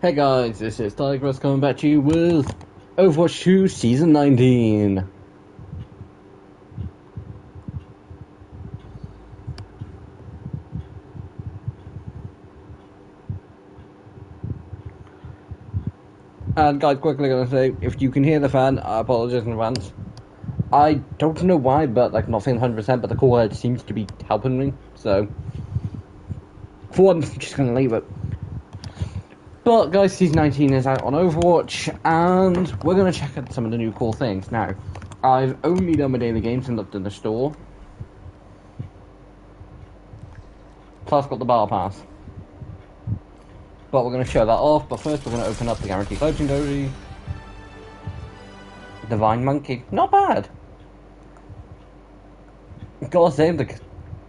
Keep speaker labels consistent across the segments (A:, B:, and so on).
A: Hey guys, this is Tigress coming back to you with Overwatch 2 Season 19. And guys, quickly gonna say, if you can hear the fan, I apologize in advance. I don't know why, but like not saying 100%, but the cool head seems to be helping me, so for one, I'm just gonna leave it. But guys, Season 19 is out on Overwatch, and we're gonna check out some of the new cool things. Now, I've only done my daily games and looked in the store. Plus got the Battle Pass. But we're going to show that off, but first we're going to open up the Guaranteed Legendary. Divine Monkey. Not bad. Gotta say,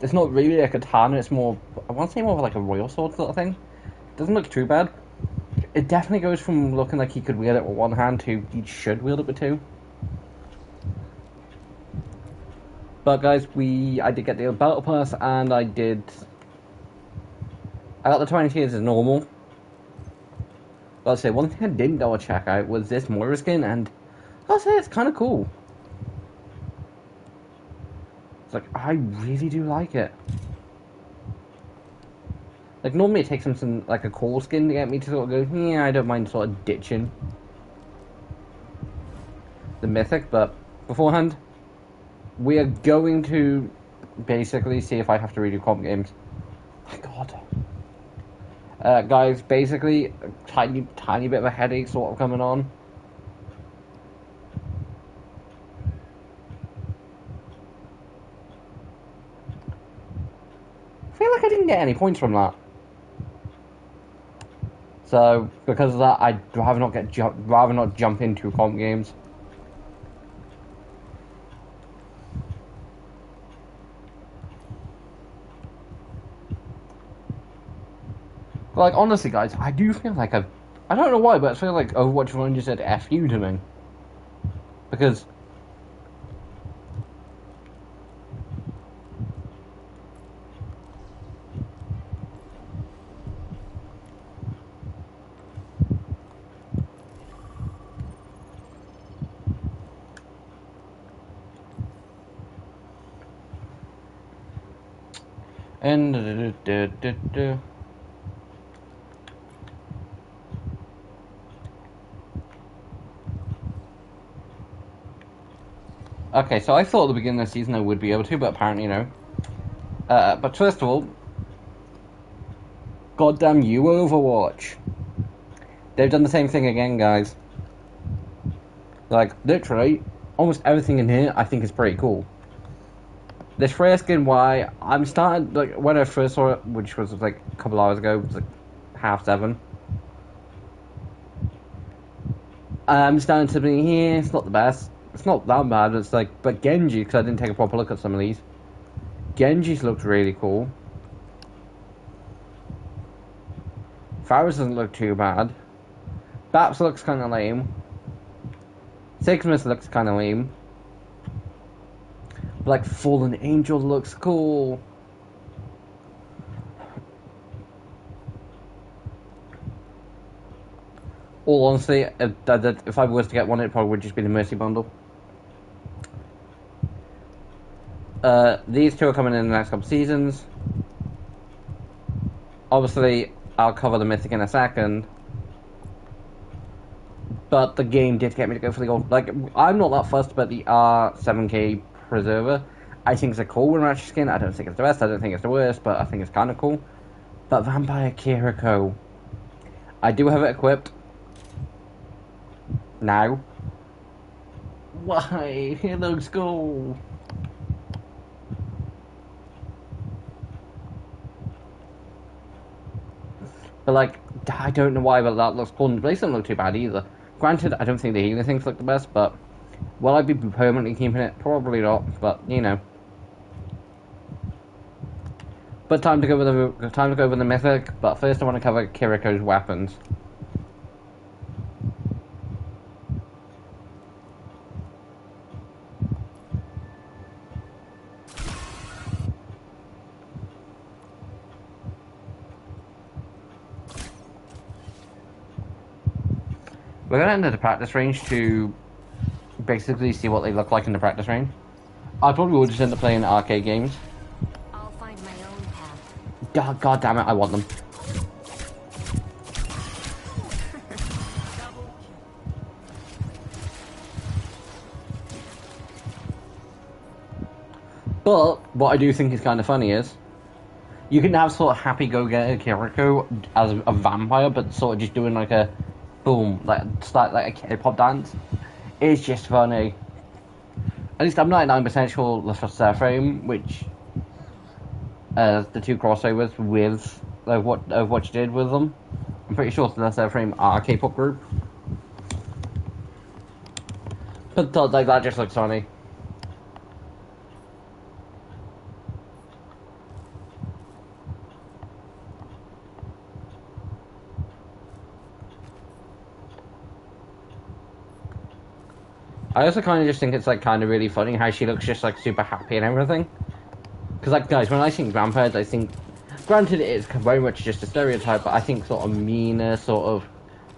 A: it's not really a katana, it's more, I want to say more of like a royal sword sort of thing. Doesn't look too bad. It definitely goes from looking like he could wield it with one hand to he should wield it with two. But guys, I did get the Battle Pass, and I got the 20 tiers as normal. I'll say, one thing I didn't double check out was this Moira skin, and I'll say it's kind of cool. It's like, I really do like it. Like, normally it takes something like a cool skin to get me to sort of go, yeah, I don't mind sort of ditching the mythic, but beforehand, we are going to basically see if I have to redo comp games. My god. Guys, basically, a tiny bit of a headache sort of coming on. I feel like I didn't get any points from that. So, because of that, I'd rather not jump into comp games. Like, honestly, guys, I do feel like I don't know why, but I feel like Overwatch 1 just said F you to me. Because... Okay, so I thought at the beginning of the season I would be able to, but apparently no. But first of all, goddamn you, Overwatch. They've done the same thing again, guys. Like, literally, almost everything in here I think is pretty cool. This Freya skin, why, I'm starting, like, when I first saw it, which was like a couple hours ago, it was like 7:30. I'm starting to be here, it's not the best. It's not that bad, it's like, but Genji, because I didn't take a proper look at some of these. Genji's looked really cool. Faris doesn't look too bad. Baps looks kind of lame. Sigmas looks kind of lame. But like, Fallen Angel looks cool. All honesty, if I was to get one, it probably would just be the Mercy bundle. These two are coming in the next couple seasons. Obviously, I'll cover the Mythic in a second. But the game did get me to go for the gold. Like, I'm not that fussed about the R7K Preserver. I think it's a cool Ratchet skin. I don't think it's the best, I don't think it's the worst, but I think it's kind of cool. But Vampire Kiriko, I do have it equipped. Now. Why? It looks cool. But like, I don't know why, but that looks cool. And the place doesn't look too bad either. Granted, I don't think the healing things look the best, but will I be permanently keeping it? Probably not, but you know. But time to go over the mythic. But first, I want to cover Kiriko's weapons. We're gonna enter the practice range to basically see what they look like in the practice range. I probably will just end up playing arcade games.
B: I'll find my own path.
A: God damn it, I want them. But what I do think is kind of funny is you can have sort of happy go-getter Kiriko as a vampire, but sort of just doing like a boom, start like a K-pop dance. It's just funny. At least I'm 99% sure the first frame, which the two crossovers with what you did with them. I'm pretty sure the frame are a K-pop group. But like that just looks funny. I also kind of just think it's like kind of really funny how she looks just like super happy and everything. Because like guys, when I think vampires, I think, granted it's very much just a stereotype, but I think sort of meaner, sort of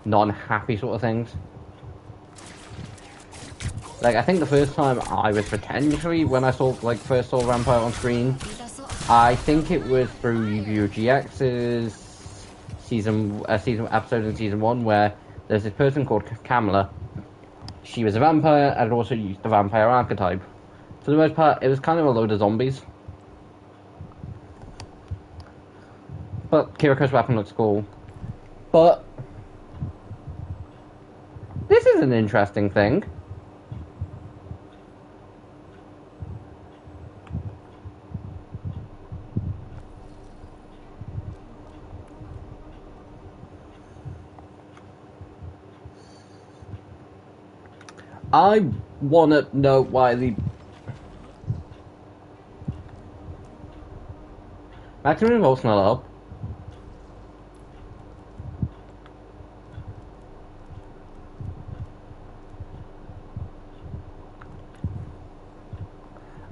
A: non-happy sort of things. Like I think the first time I was potentially when I first saw vampire on screen, I think it was through Yu-Gi-Oh! GX's season episode in season 1 where there's this person called Kamala. She was a vampire and also used the vampire archetype. For the most part, it was kind of a load of zombies. But Kiriko's weapon looks cool. But this is an interesting thing. I wanna know why the maximum volt's not up.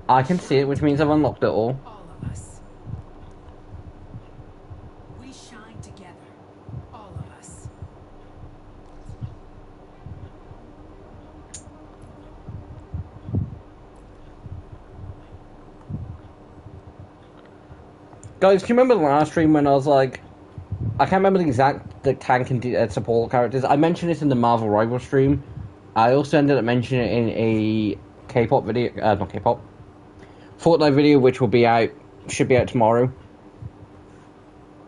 A: I can see it, which means I've unlocked it all.
C: All of us. We shine together. All of us.
A: Guys, do you remember the last stream when I was like, I can't remember the tank and support characters. I mentioned this in the Marvel Rival stream. I also ended up mentioning it in a K-pop video, not K-pop, Fortnite video, which should be out tomorrow.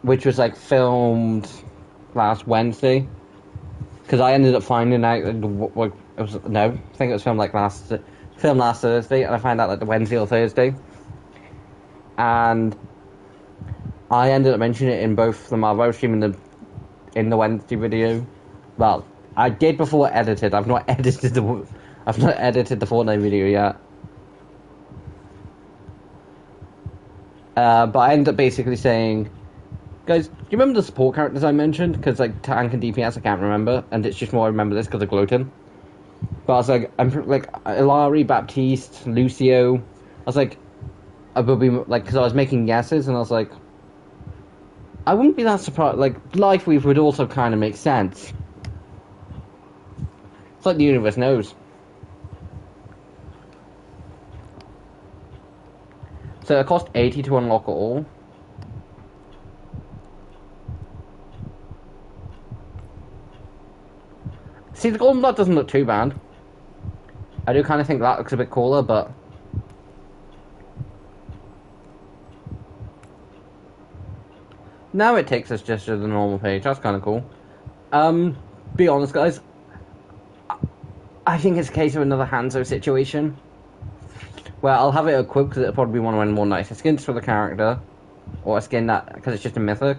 A: Which was like filmed last Wednesday. Because I ended up finding out, I think it was filmed last Thursday, and I found out the Wednesday or Thursday. And I ended up mentioning it in both the Marvel stream and in the Wednesday video. Well, I did before edited. I've not edited the Fortnite video yet. But I ended up basically saying, guys, do you remember the support characters I mentioned? Because like tank and DPS, I can't remember, and it's just more I remember this because of gloating. But I was like, I'm like Ilari, Baptiste, Lucio. I was like, I would be like, because I was making guesses, and I was like, I wouldn't be that surprised. Like, Life Weave would also kind of make sense. It's like the universe knows. So it cost 80 to unlock it all. See, the golden blood doesn't look too bad. I do kind of think that looks a bit cooler, but now it takes us just to the normal page. That's kind of cool. Be honest, guys. I think it's a case of another Hanzo situation. Well, I'll have it equipped because it'll probably be one of the more nicer skins for the character. Or a skin that, because it's just a mythic.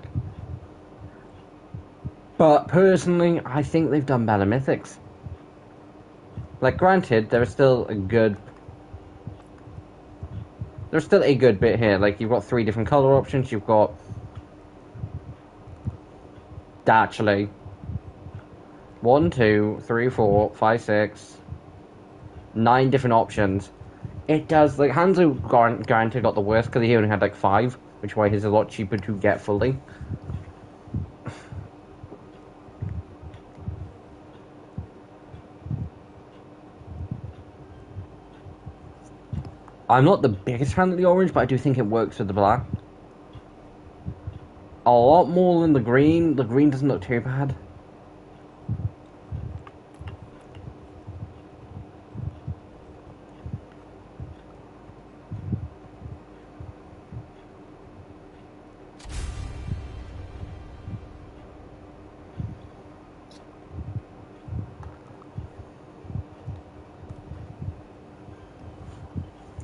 A: But personally, I think they've done better mythics. Like, granted, there's still a good bit here. Like, you've got 3 different color options. You've got actually 1, 2, 3, 4, 5, 6, 9 different options. It does, like, Hanzo guaranteed got the worst because he only had like 5, which is why he's a lot cheaper to get fully. I'm not the biggest fan of the orange, but I do think it works with the black. A lot more than the green. The green doesn't look too bad.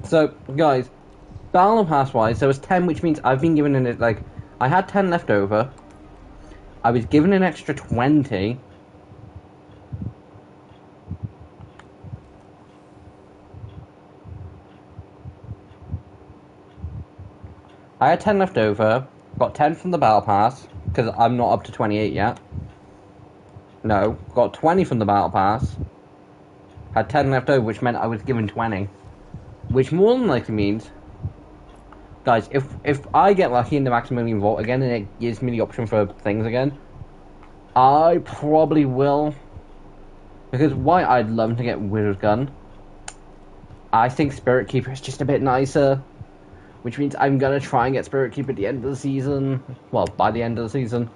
A: So, guys, Battle Pass wise, there was 10, which means I've been given it, like, I had 10 left over. I was given an extra 20. I had 10 left over, got 10 from the Battle Pass, because I'm not up to 28 yet. No, got 20 from the Battle Pass. Had 10 left over, which meant I was given 20. Which more than likely means, guys, if I get lucky in the Maximilian Vault again and it gives me the option for things again, I probably will. Because why I'd love to get Widow's Gun. I think Spirit Keeper is just a bit nicer. Which means I'm gonna try and get Spirit Keeper at the end of the season. Well, by the end of the season.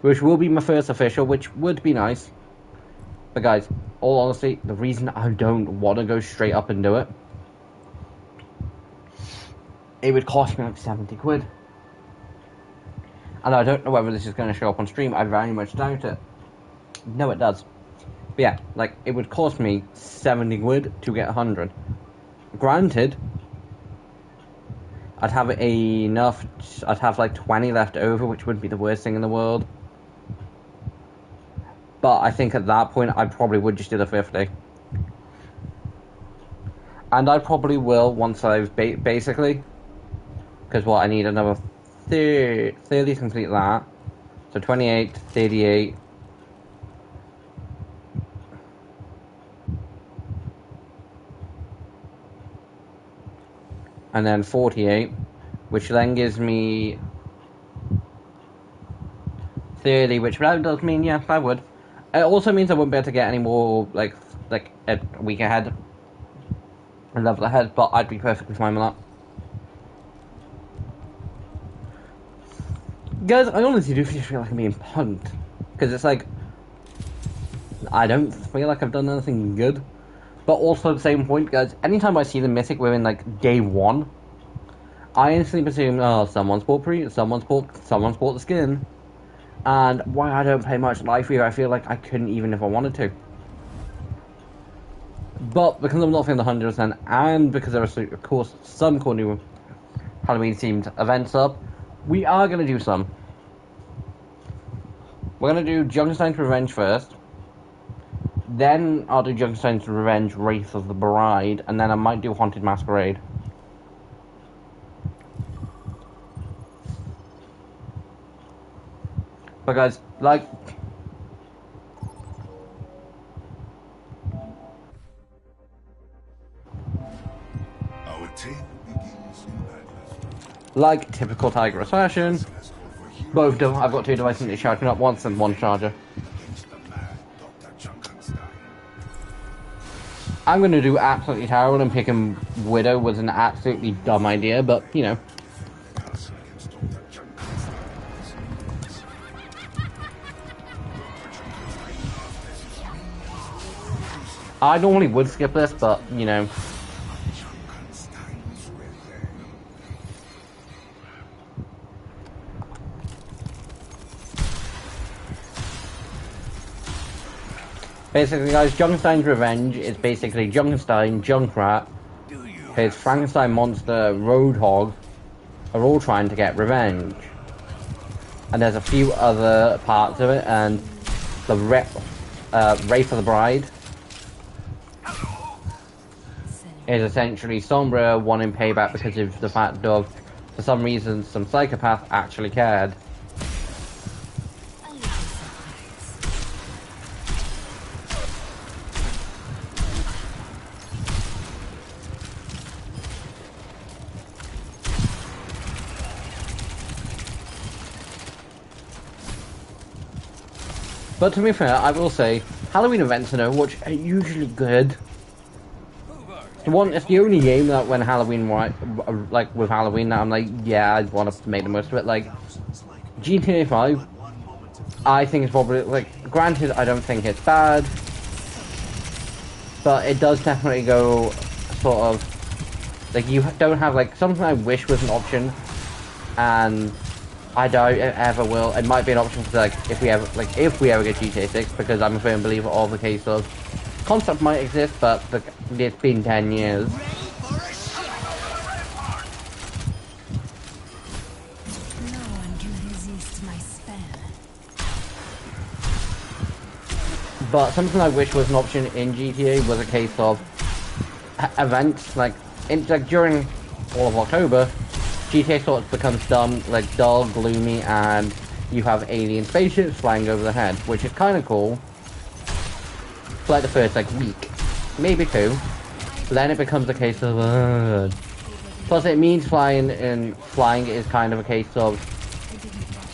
A: Which will be my first official, which would be nice. But guys, all honesty, the reason I don't want to go straight up and do it, it would cost me like 70 quid. And I don't know whether this is going to show up on stream, I very much doubt it. No, it does. But yeah, like, it would cost me 70 quid to get 100. Granted, I'd have enough, I'd have like 20 left over, which wouldn't be the worst thing in the world. But I think at that point, I probably would just do the 50. And I probably will once I've basically... Because what, I need another 30 to complete that. So 28, 38... And then 48, which then gives me 30, which does mean, yeah, I would. It also means I wouldn't be able to get any more, like a week ahead, a level ahead, but I'd be perfectly fine with that. Guys, I honestly do feel like I'm being punked. Because it's like, I don't feel like I've done anything good. But also at the same point, guys, anytime I see the Mythic within, like, day 1, I instantly presume, oh, someone's bought the skin. And why I don't play much Life here, I feel like I couldn't even if I wanted to. But because I'm not feeling 100%, and because there are, of course, some cool new Halloween-themed events up, we are going to do some. We're going to do Junkenstein's Revenge first. Then I'll do Junkenstein's Revenge, Wraith of the Bride, and then I might do Haunted Masquerade. But guys, like...
D: Our tale begins in Badlands.
A: Like typical Tiger Assassin, both of them, I've got 2 devices charging up once and 1 charger. I'm going to do absolutely terrible, and picking Widow was an absolutely dumb idea, but, you know. I normally would skip this, but, you know. Basically, guys, Junkenstein's Revenge is basically Junkenstein, Junkrat, his Frankenstein monster, Roadhog, are all trying to get revenge. And there's a few other parts of it, and the Wraith of the Bride is essentially Sombra wanting payback because of the fact of, for some reason, some psychopath actually cared. But to be fair, I will say, Halloween events in Overwatch are usually good. It's the only game that when Halloween, like with Halloween, that I'm like, yeah, I want to make the most of it. Like GTA 5, I think it's probably like, granted, I don't think it's bad, but it does definitely go sort of like, you don't have like something I wish was an option, and I doubt it ever will. It might be an option for like if we ever get GTA 6, because I'm a firm believer of the case of concept might exist, but it's been 10 years.
C: No one can resist my spell.
A: But something I wish was an option in GTA was a case of events like during all of October, GTA sort of becomes dull, gloomy, and you have alien spaceships flying over the head, which is kind of cool for like the first like week, maybe two. But then it becomes a case of plus it means flying, and flying is kind of a case of,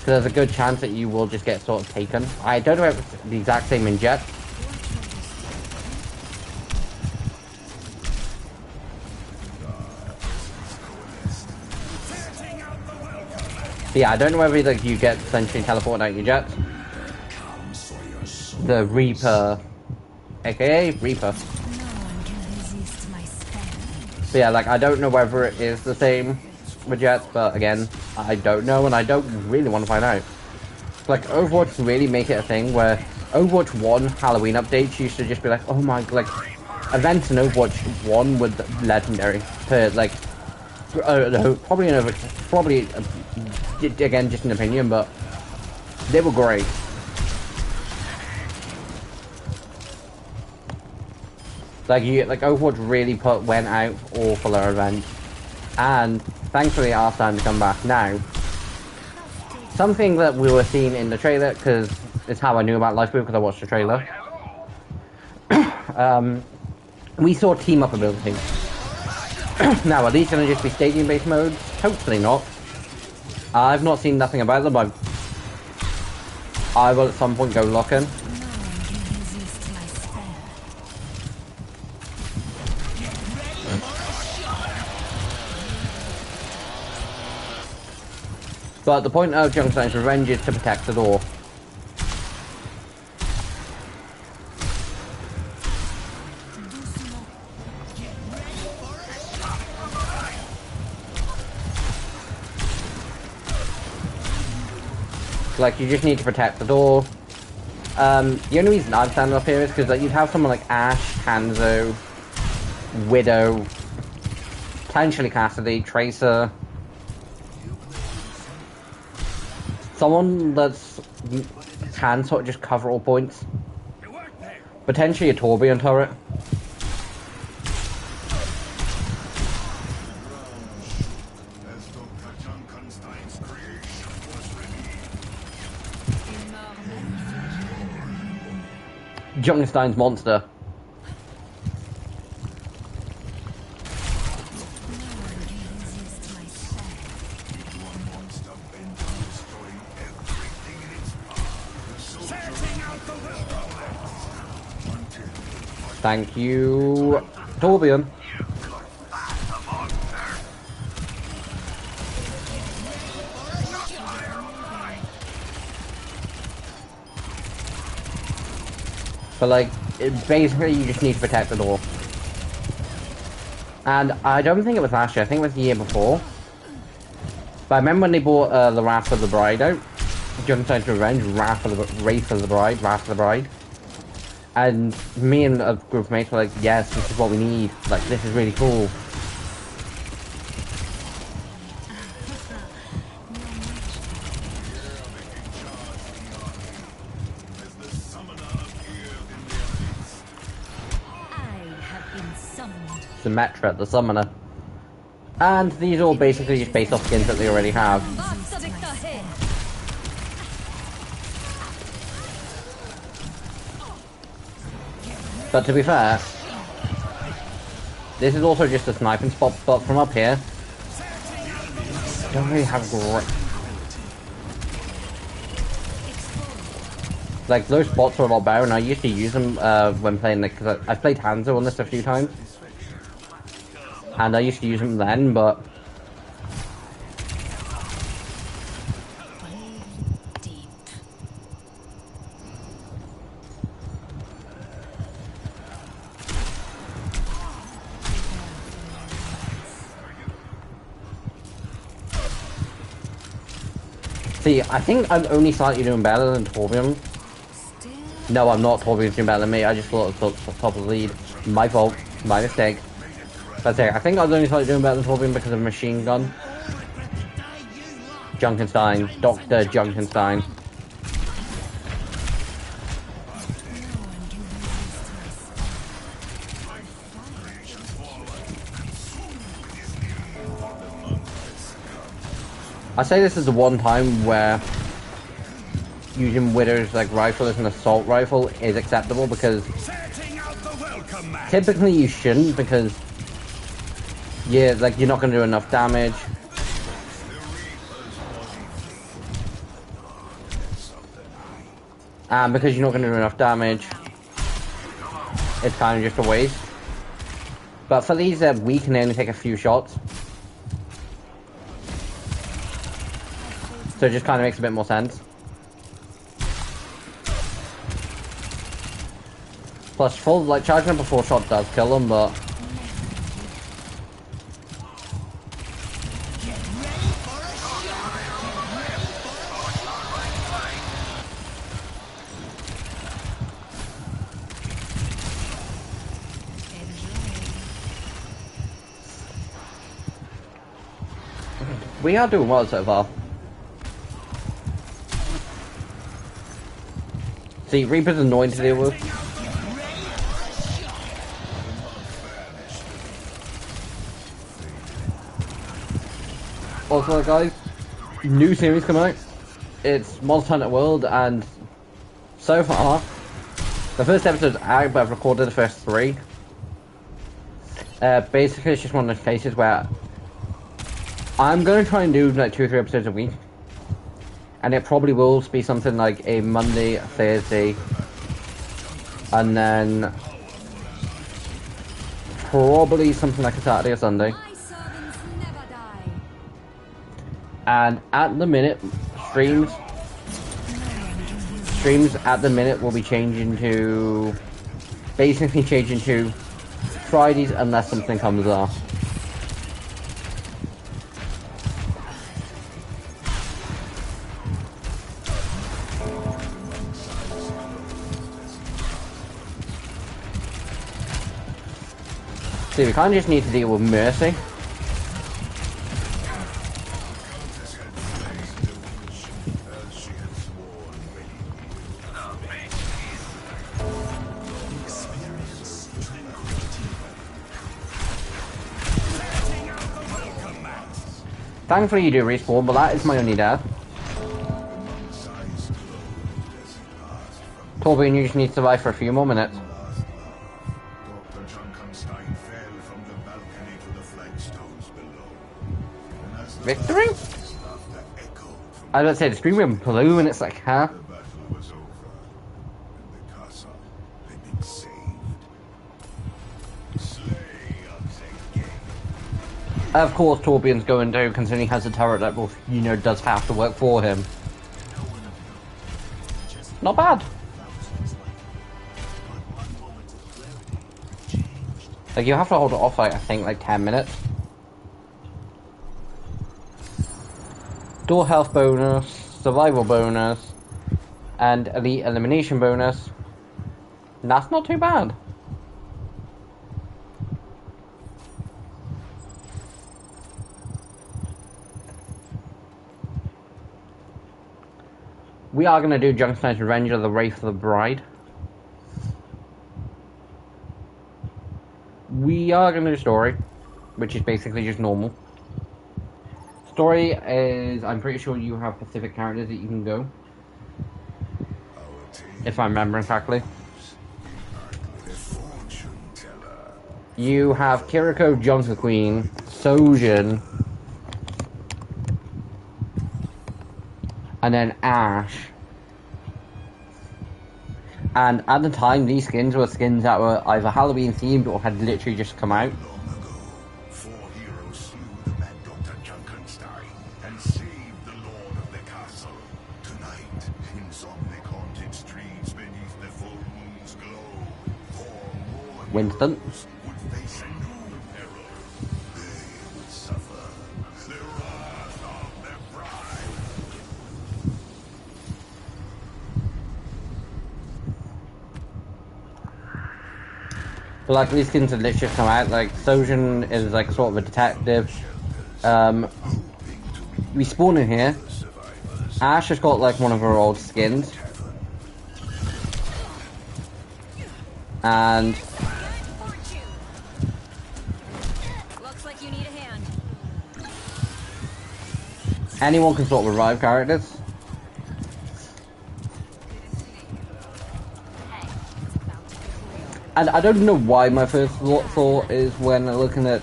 A: so there's a good chance that you will just get sort of taken. I don't know if it's the exact same in Jet. But yeah, I don't know whether like you get essentially teleported out your jets. The Reaper, aka Reaper. But yeah, like I don't know whether it is the same with jets, but again, I don't know, and I don't really want to find out. Like Overwatch really make it a thing where Overwatch 1 Halloween updates used to just be like, oh my, like events in Overwatch 1 were legendary. Per like, probably again just an opinion, but they were great. Like Overwatch really went out all for their events, and thankfully our time to come back now. Something that we were seeing in the trailer, because it's how I knew about Lifeboat, because I watched the trailer. We saw team up abilities. Now, are these going to just be stadium-based modes? Hopefully not. I've not seen nothing about them, but I will at some point go looking. But the point of Junkenstein's Revenge is to protect the door. Like, you just need to protect the door. The only reason I'm standing up here is because like, you'd have someone like Ashe, Hanzo, Widow, potentially Cassidy, Tracer. Someone that's can sort of just cover all points. Potentially a Torbjorn turret. Junkenstein's monster. Thank you, Torbjorn. But like, basically you just need to protect the door. And I don't think it was last year, I think it was the year before. But I remember when they bought the Wrath of the Bride out. Junkenstein's Revenge, Wrath of the Bride. And me and a group of mates were like, yes, this is what we need. Like, this is really cool. Symmetra, the Summoner. And these are all basically just based off skins that they already have. But to be fair, this is also just a sniping spot, but from up here, don't really have great... Like, those spots are a lot better, and I used to use them when playing, like, because I've played Hanzo on this a few times. and I used to use them then, but
B: Deep.
A: see, I think I'm only slightly doing better than Torbjorn.
B: Still.
A: No, I'm not. Torbjorn's doing better than me. I just thought it was top of the lead. My fault. My mistake. That's it. I think I was only slightly doing better than Torbjorn because of machine gun. Junkenstein. Dr. Junkenstein. I say this is the one time where using Widow's like rifle as an assault rifle is acceptable, because typically you shouldn't, because you're not going to do enough damage. And because you're not going to do enough damage, it's kind of just a waste. But for these, we can only take a few shots. So it just kind of makes a bit more sense. Plus, charging up a 4 shot does kill them, but we are doing well so far. See, Reaper's annoying to deal with. Also, guys, new series coming out. It's Monster Hunter World, and so far, the first episode's out, but I've recorded the first 3. Basically, it's just one of those cases where I'm going to try and do like 2 or 3 episodes a week. And it probably will be something like a Monday, a Thursday, and then probably something like a Saturday or Sunday.
B: My servants never die.
A: And at the minute, streams at the minute will be basically changing to Fridays unless something comes up. See, we kind of just need to deal with Mercy. Thankfully you do respawn, but that is my only death. Torbjorn, you just need to survive for a few more minutes. Victory? I was about to say, the screen went blue and it's like, huh? Of course, Torbjorn's going to, considering he has a turret that will, does have to work for him. Not bad. Like, you have to hold it off, like, I think, like 10 minutes. Dual health bonus, survival bonus, and elite elimination bonus. And that's not too bad. We are going to do Junkenstein's Revenge of the Wraith of the Bride. We are going to do story, which is basically just normal. Story is, I'm pretty sure you have specific characters that you can go. If I'm remembering correctly. You have Kiriko, Junker Queen, Sojin, and then Ash. And at the time, these skins were skins that were either Halloween themed or had literally just come out. Winston.
D: would face new peril. They would suffer the wrath of their pride.
A: But like these skins have literally come out. Like Sojin is like sort of a detective. We spawn in here. Ash has got like one of her old skins. And
B: Looks like you need a hand.
A: anyone can sort of revive characters. And I don't know why my first thought is when looking at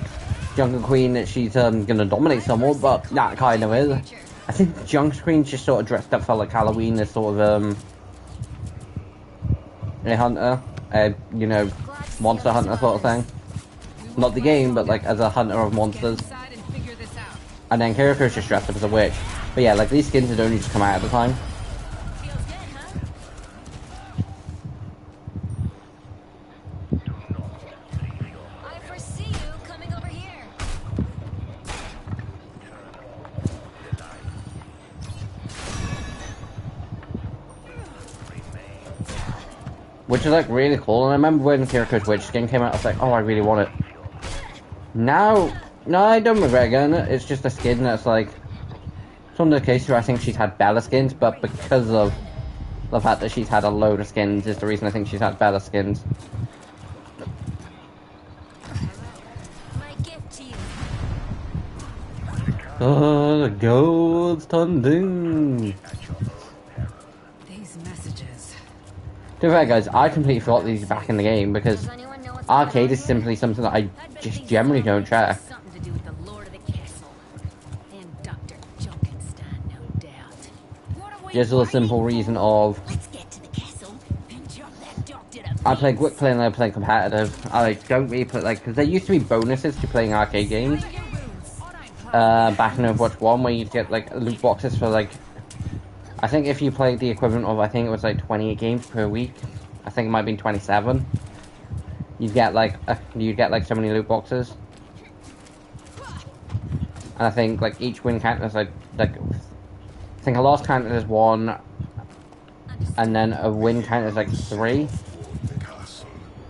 A: Jungle Queen that she's gonna dominate someone, but that kind of is. I think Jungle Queen's just sort of dressed up for like Halloween as sort of a hunter, you know, monster hunter sort of thing. Not the game, but like as a hunter of monsters.
C: Inside and figure this out.
A: And then Kiriko's just dressed up as a witch. But yeah, like these skins had only just come out at the time.
B: Feels good, huh? I foresee you coming over here.
A: Which is like really cool. And I remember when Kiriko's witch skin came out, I was like, oh, I really want it. Now, no, I don't regret getting it. It's just a skin that's like, it's one of the cases where I think she's had better skins, but because of the fact that she's had a load of skins is the reason I think she's had better skins.
B: My gift to you.
A: Oh, the gold's tunding.
C: These messages.
A: To be fair, guys, I completely forgot these back in the game because
B: Does anyone know what's
A: arcade
B: going
A: is
B: on?
A: simply something that I
B: I bet
A: just
B: these
A: generally don't
B: messages
A: check.
B: have something to do with the Lord of the Castle. And Dr. Junkenstein, no doubt. What are we
A: Just for the simple
B: waiting
A: reason
B: for?
A: of
B: Let's get to the castle and jump that doctor to
A: I play
B: bits.
A: quick play and I play competitive. I don't really play like because there used to be bonuses to playing arcade games.
C: Your wounds.
A: Back in Overwatch 1 where you'd get like loot boxes for like I think if you played the equivalent of I think it was like 28 games per week. I think it might have been 27. You'd get like so many loot boxes. And I think like each win count is like I think a loss count is 1 and then a win count is like 3.
D: The castle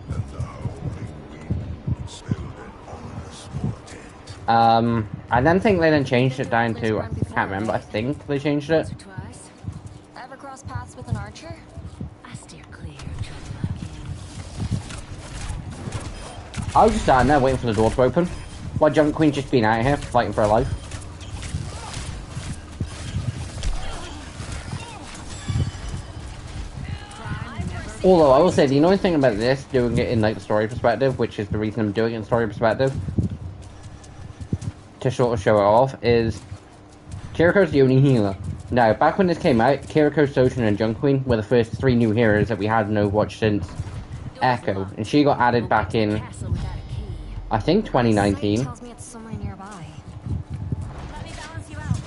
D: and the howling wind spelled an ominous portent.
A: I then think they then changed it down to I can't remember. I think they changed it.
B: Once or twice. Ever cross paths with an archer? I steer clear of trouble like him.
A: I was just standing there waiting for the door to open. While Jungle Queen's just been out here fighting for her life. Although I will say the annoying thing about this, doing it in like the story perspective, which is the reason I'm doing it in story perspective, to sort of show it off, is Kiriko's the only healer. Now, back when this came out, Kiriko, Sojin, and Jungle Queen were the first 3 new heroes that we had in Overwatch since Echo, and she got added back in,
B: Castle without a key.
A: I think,
B: Sight
A: 2019.
B: tells me it's somewhere nearby. Let me balance you out.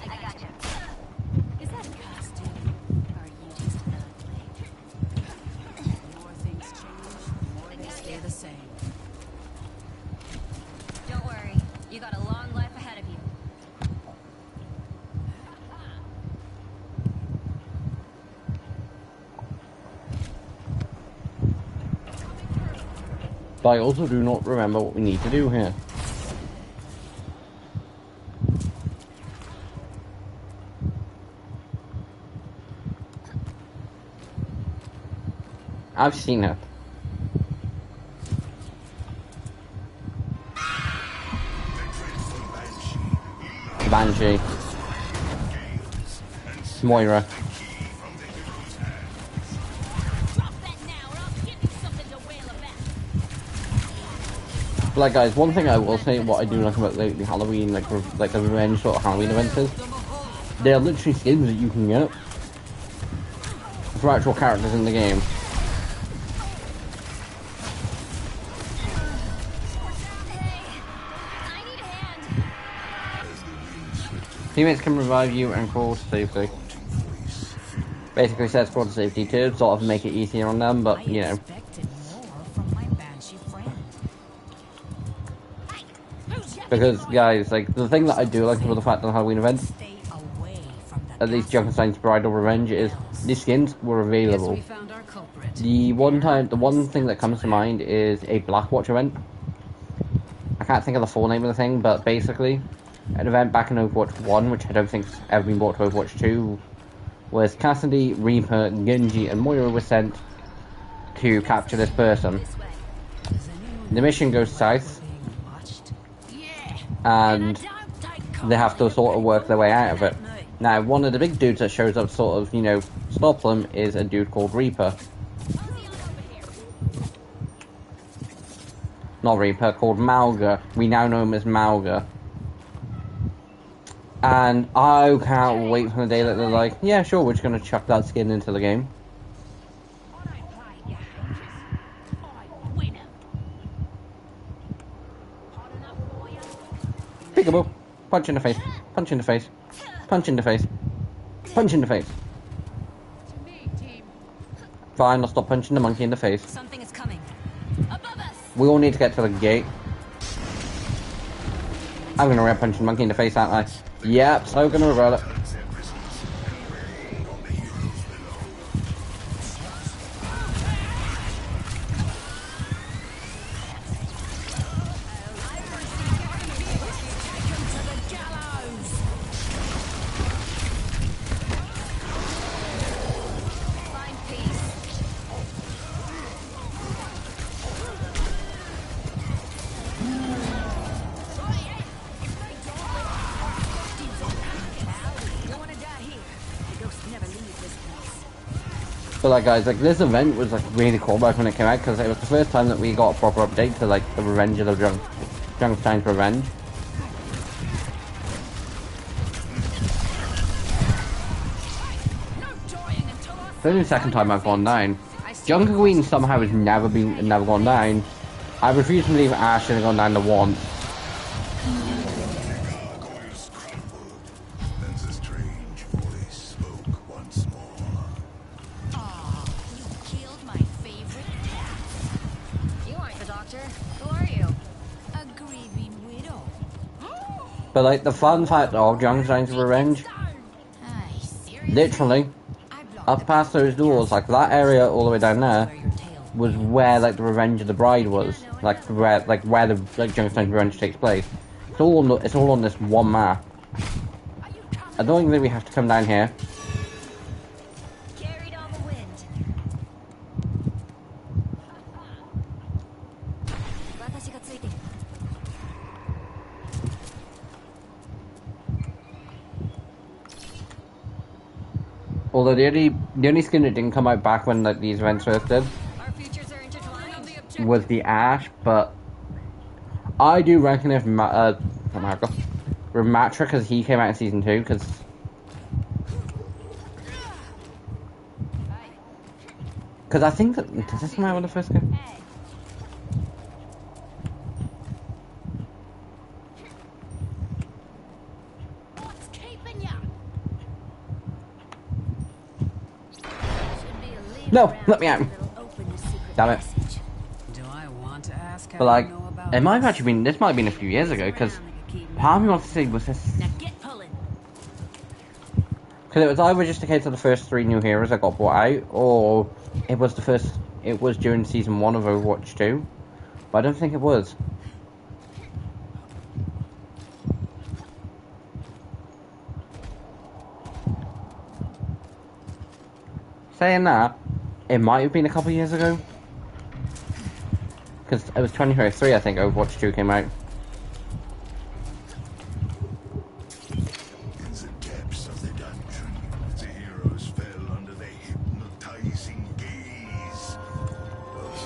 B: I gotcha.
C: Is that a costume? Or are you just ugly? The more things change, the more they stay the same.
B: Don't worry, you got a long life ahead of you.
A: But I also do not remember what we need to do here. I've seen it. Banshee. Moira.
B: Drop that now, or I'll give you something to wail about.
A: But like guys, one thing I will say, what I do like about like, the Halloween, like the revenge sort of Halloween events is, they're literally skins that you can get for actual characters in the game.
B: I need a hand.
A: Teammates can revive you and crawl safely. basically sets squad safety to sort of make it easier on them, but you know.
C: Expected more from my banshee friend.
A: Because, guys, like, the thing that I do like about the fact on the Halloween event,
C: Stay away from the
A: at least
C: castle.
A: Junkenstein's Bridal Revenge, is these skins were
C: Guess
A: available.
C: we found our culprit.
A: The one thing that comes to mind is a Blackwatch event. I can't think of the full name of the thing, but basically, an event back in Overwatch 1, which I don't think's ever been brought to Overwatch 2, was Cassidy, Reaper, Genji, and Moira were sent to capture this person. The mission goes south, and they have to sort of work their way out of it. Now, one of the big dudes that shows up sort of, you know, stop them is a dude called Reaper. Not Reaper, called Malga. We now know him as Malga. And I can't wait for the day that they're like, yeah, sure, we're just going to chuck that skin into the game. Peekaboo. Punch in the face. Punch in the face. Punch in the face. Punch in the face. Fine, I'll stop punching the monkey in the face.
B: Something is coming. Above us.
A: We all need to get to the gate. I'm gonna red punch the monkey in the face, aren't I? Yep, so gonna regret it. But like guys, like this event was like really cool back when it came out because it was the first time that we got a proper update to like the Revenge of the Junkenstein's Revenge. It's only the second time I've gone down. Junker Queen somehow has never gone down. I refuse to believe Ash has gone down to once. But like the fun fact of Junkenstein's Revenge, literally, up past those doors, like that area all the way down there, was where like the Revenge of the Bride was, like where the Junkenstein's Revenge takes place. It's all on this one map. I don't think that we have to come down here. Although the only skin that didn't come out back when like these events first did was the Ash, but I do reckon if Ramatra, because he came out in season 2, because I think that does this come out with the first game? No, let me out. Damn it. But like, it might have actually been, this might have been a few years ago, because part of me wants to say, was this... Because it was either just a case of the first 3 new heroes that got brought out, or it was during season 1 of Overwatch 2. But I don't think it was. Saying that, it might have been a couple of years ago. Because it was 2023, I think, Overwatch 2 came out.
D: In the depths of the dungeon, the heroes fell under the hypnotizing gaze of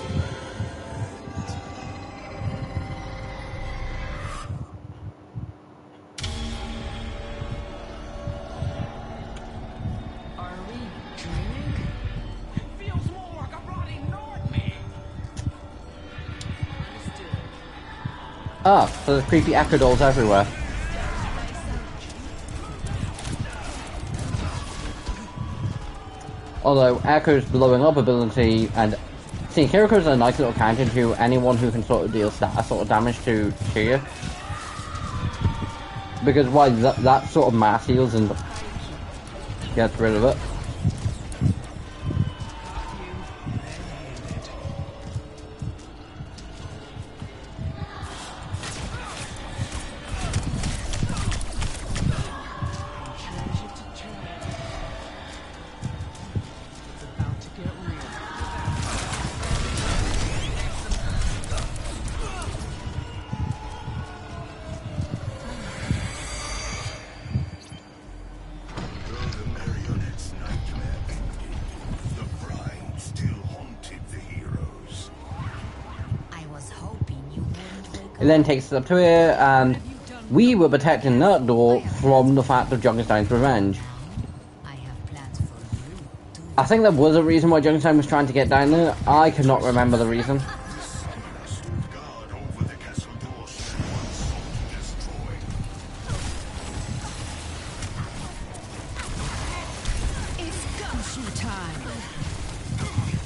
C: Are we dreaming?
E: It feels more like a rotting nightmare.
A: Ah, so there's creepy echo dolls everywhere. Although Echo's blowing up ability and see, Kiriko's a nice little counter to anyone who can sort of deal status sort of damage to you. Because why that sort of mass heals and gets rid of it. It then takes us up to here, and we were protecting that door from the fact of Junkenstein's revenge. I think there was a reason why Junkenstein was trying to get down there. I could not remember the reason.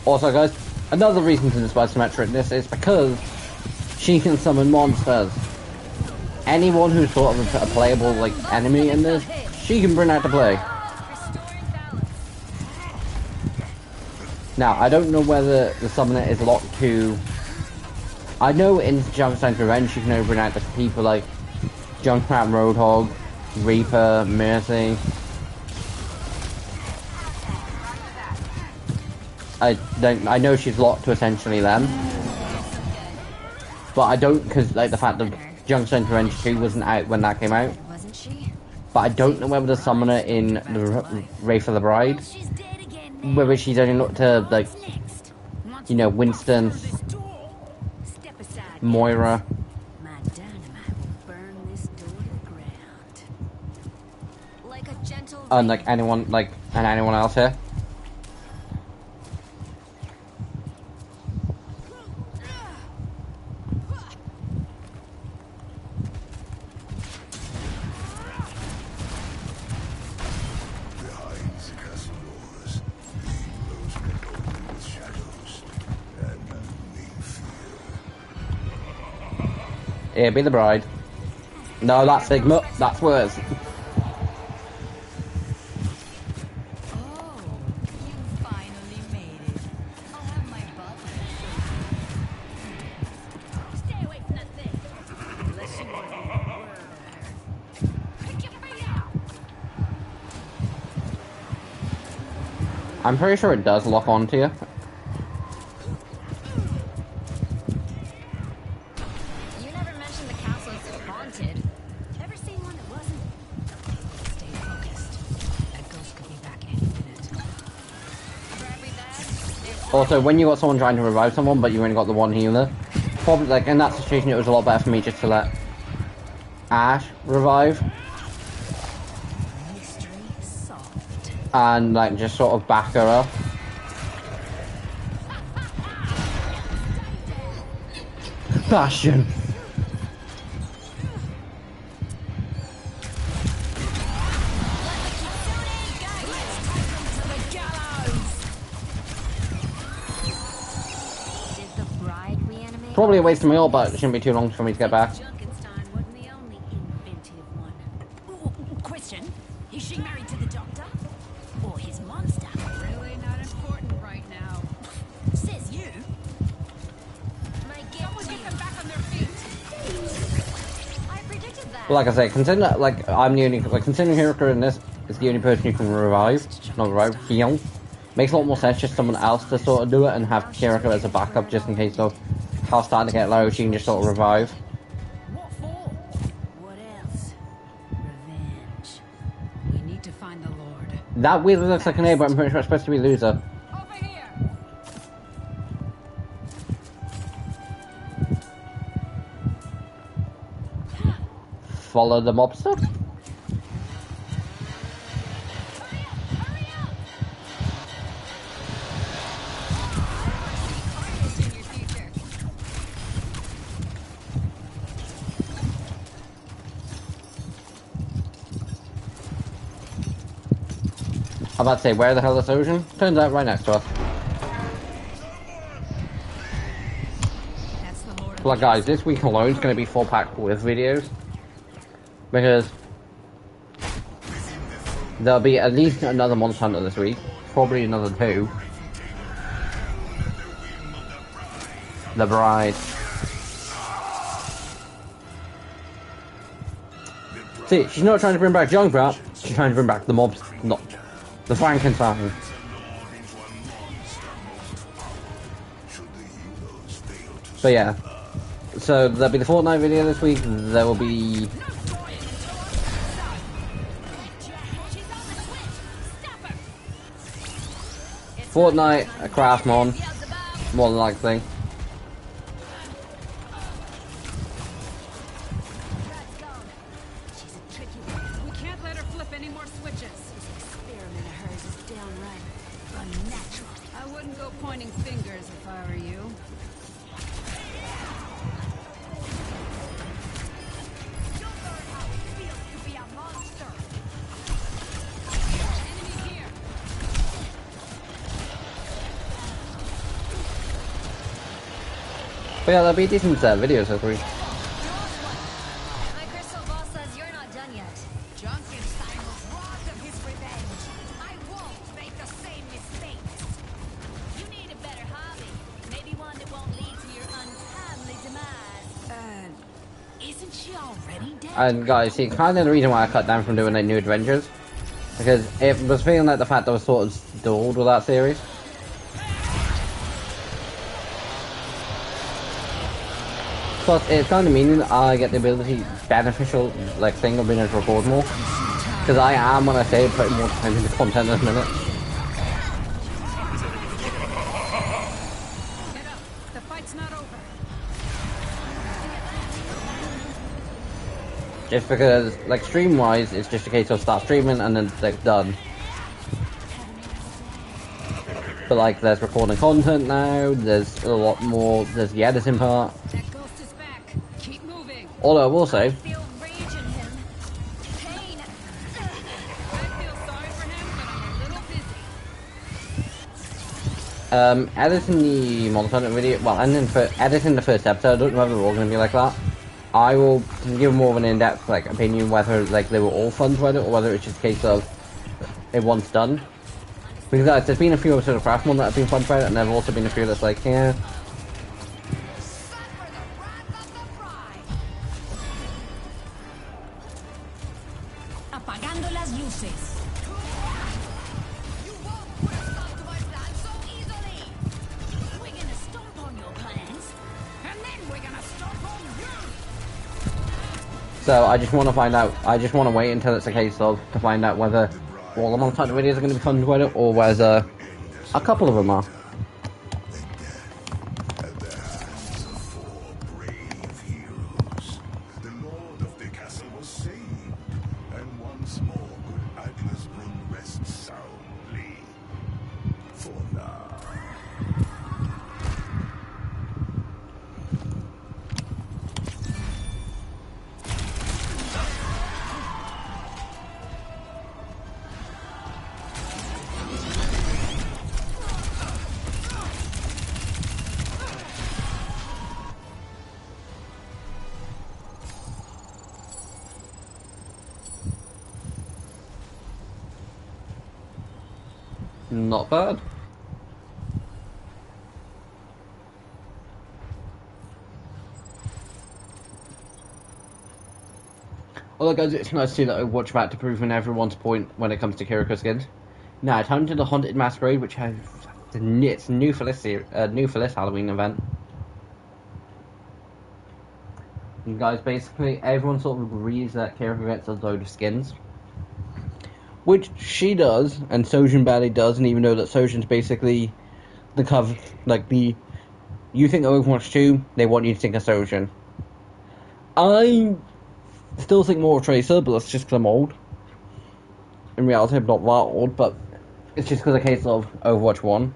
A: Also, guys, another reason to despise Symmetra in this is because she can summon monsters. Anyone who's sort of a playable like enemy in this, she can bring out to play. Now, I don't know whether the summoner is locked to... I know in Junkenstein's Revenge she can only bring out the people like Junkrat, Roadhog, Reaper, Mercy. I know she's locked to essentially them. But I don't, because like the fact that Junkenstein's Revenge 2 wasn't out when that came out. But I don't know whether the summoner in the Wraith of the Bride, whether she's only looked to like, you know, Winston, Moira, and like anyone else here. Yeah, be the bride. No, that's Sigma. That's worse.
C: Oh, you finally made it. I'll have my butler. Stay away from that thing. Unless you want to be a Pick your feet up.
A: I'm pretty sure it does lock onto you. Also, when you got someone trying to revive someone, but you only got the one healer, probably like in that situation, it was a lot better for me just to let Ash revive, and like just sort of back her up. Bastion. Probably a waste of my ult, but it shouldn't be too long for me to get back.
C: Junkenstein wasn't the only inventive one. Question: is she married to the doctor, or his monster? Really not important right now. Says you. Someone get them back on their feet. I predicted that.
A: Like I say, consider like I'm the only considering Hirika in this is the only person who can revive, not revive, heal. Makes a lot more sense just someone else to sort of do it and have Kiriko as a backup just in case of health starting to get low, she can just sort of revive.
C: What for? What else? Revenge. We need to find the Lord.
A: That weirdly looks like an A, but I'm pretty sure it's supposed to be loser.
C: Over here.
A: Follow the mobster. I'm about to say, where the hell is Ocean? Turns out right next to us.
C: That's the Lord of
A: But
C: the
A: guys,
C: Castle.
A: this week alone is going to be full packed with videos. Because there'll be at least another Monster Hunter this week. Probably another 2. The Bride. See, she's not trying to bring back Junkrat, she's trying to bring back the mobs, not the Frankenstein. But yeah, so there'll be the Fortnite video this week, there will be... Fortnite, a Craftmon, more than likely.
C: She's a tricky one. We can't let her flip any more switches. This experiment of hers is downright unnatural. I wouldn't go pointing fingers if I were you. You'll learn how it feels to be a monster. Enemy here.
A: But yeah, there'll be decent videos this week.
B: My crystal ball says you're not done yet.
C: Junkenstein was robbed of his revenge. I won't make the same mistakes.
B: You need a better hobby. Maybe one that won't lead to your untimely demise.
C: Isn't she already dead?
A: And guys, see, kind of the reason why I cut down from doing like new adventures, because it was feeling like the fact that I was sort of stalled with that series. Plus, it's kind of meaning I get the ability, beneficial like thing of being able to record more, because I am, when I say, putting more time into content this minute.
C: Get up. The fight's not over.
A: Just because, like, stream-wise, it's just a case of start streaming and then like done. But like, there's recording content now. There's a lot more. There's the editing part.
C: That ghost is back. Keep moving.
A: Although I will say,
B: Feel rage in him. Pain.
C: I feel sorry for him, but I'm a little busy.
A: editing the Monster Hunter video, well, and then for editing the first episode, I don't know whether they're all going to be like that. I will give more of an in-depth like opinion whether like they were all fun to edit or whether it's just a case of it once done. Because there's been a few episodes of Craftmon that have been fun to edit, and there have also been a few that's like, yeah.
C: Suffer the wrath of the bride. Apagando las luces.
B: You won't put a stop to my plan so easily. We're gonna stomp on your plans.
C: And then we're gonna stomp on you.
A: So I just want to find out. I just want to wait until it's a case of to find out whether all the Monster Hunter videos are going to be fun to edit, or whether a couple of them are.
D: At the hands of 4 brave heroes, the Lord of the castle was saved, and once more could Atlasbrun rest soundly. For now.
A: Not bad. Although guys, it's nice to see that Overwatch back to proving everyone's point when it comes to Kiriko skins. Now, it's time to the Haunted Masquerade, which has it's new for this new for this Halloween event. And guys, basically everyone sort of agrees that Kiriko gets a load of skins, which she does, and Sojin badly does. And even though that Sojin's basically the cover, like the you think of Overwatch 2, they want you to think of Sojin. I still think more of Tracer, but that's just because I'm old. In reality, I'm not that old, but it's just because of the case of Overwatch 1.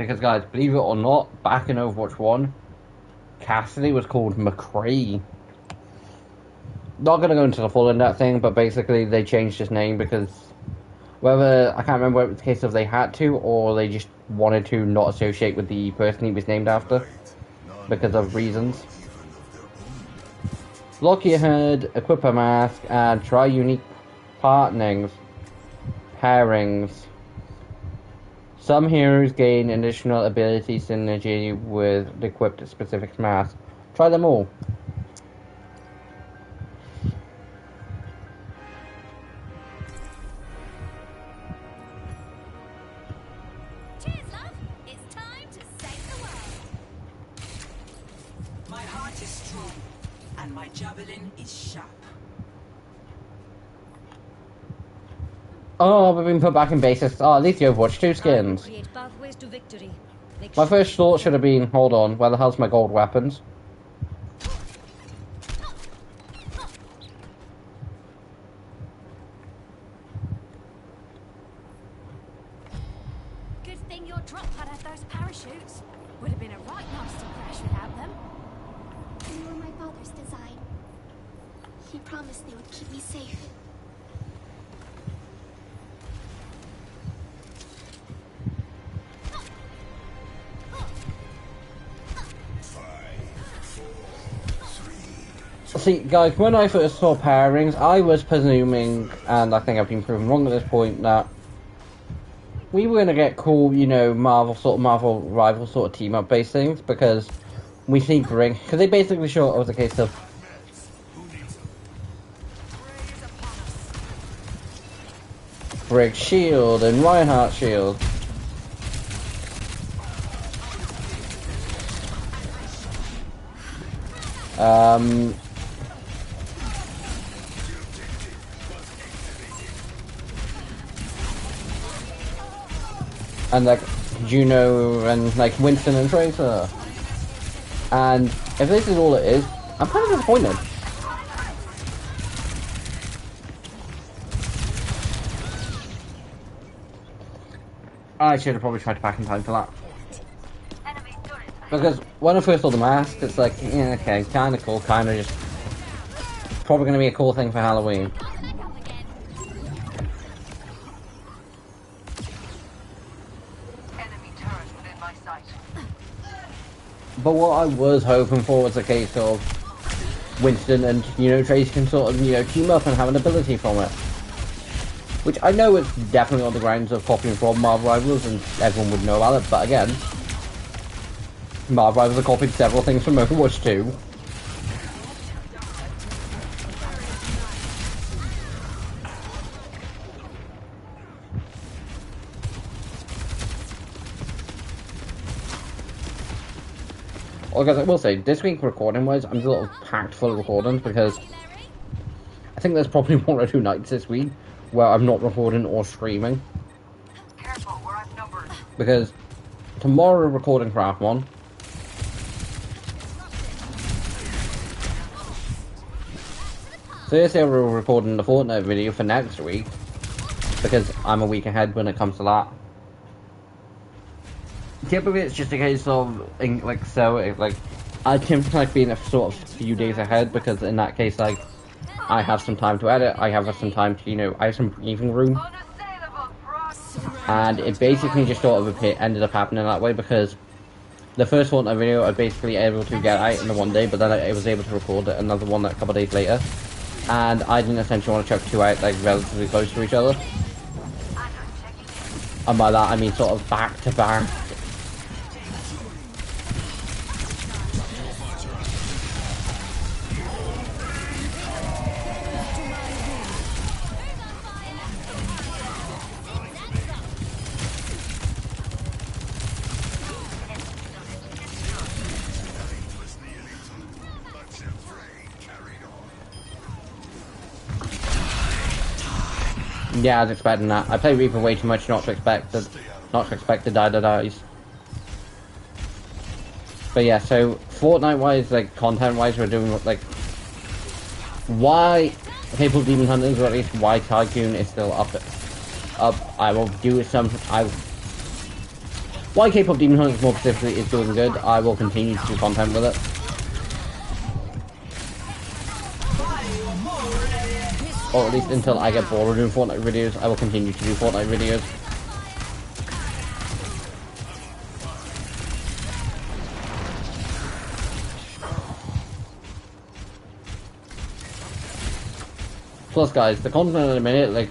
A: Because, guys, believe it or not, back in Overwatch 1, Cassidy was called McCree. Not going to go into the full in that thing, but basically they changed his name because whether, I can't remember whether it was a case of they had to or they just wanted to not associate with the person he was named after because of reasons. Lock your head, equip a mask, and try unique pairings. Some heroes gain additional ability synergy with the equipped specific mask. Try them all.
B: Cheers, love. It's time to save the world.
E: My heart is strong, and my javelin is sharp.
A: Oh, we've been put back in basics. Oh, at least the Overwatch 2 skins.
F: Create pathways to victory. Make
A: My
F: sure
A: first thought should have been, hold on, where the hell's my gold weapons?
B: Good thing your drop pod had those parachutes. Would have been a right nasty crash without them.
G: They were my father's design. He promised they would keep me safe.
A: See, guys, when I first saw pairings, I was presuming, and I think I've been proven wrong at this point, that we were going to get cool, you know, Marvel rival sort of team-up based things, because we see Brig, because they basically show it was a case of Brig shield and Reinhardt shield. And like Juno and like Winston and Tracer. And if this is all it is, I'm kind of disappointed. I should have probably tried to pack in time for that. Because when I first saw the mask, it's like, yeah, okay, kind of cool, kind of just probably going to be a cool thing for Halloween. But what I was hoping for was a case of Winston and, you know, Trace can sort of, you know, team up and have an ability from it. Which I know it's definitely on the grounds of copying from Marvel Rivals and everyone would know about it, but again, Marvel Rivals have copied several things from Overwatch 2. Well, guys, I will say, this week recording-wise, I'm a little packed full of recordings because I think there's probably 1 or 2 nights this week where I'm not recording or streaming.
E: Careful, we're outnumbered.
A: Because tomorrow we're recording for half one. Thursday we're recording the Fortnite video for next week because I'm a week ahead when it comes to that. Typically it's just a case of like I tend to like being a sort of few days ahead because in that case like I have some time to edit, I have some time to, you know, I have some breathing room. And it basically just sort of ended up happening that way because the first Fortnite video I basically able to get out in the one day, but then I was able to record another one a couple of days later. And I didn't essentially want to chuck 2 out like relatively close to each other. And by that I mean sort of back to back. Yeah, I was expecting that. I play Reaper way too much not to expect the dies. But yeah, so Fortnite wise, like content wise, we're doing like why People Demon Hunters, or at least why Tycoon is still up. I will do some. Why K-pop Demon Hunters more specifically is doing good, I will continue to do content with it. Or at least until I get bored of doing Fortnite videos, I will continue to do Fortnite videos. Plus, guys, the content in a minute, like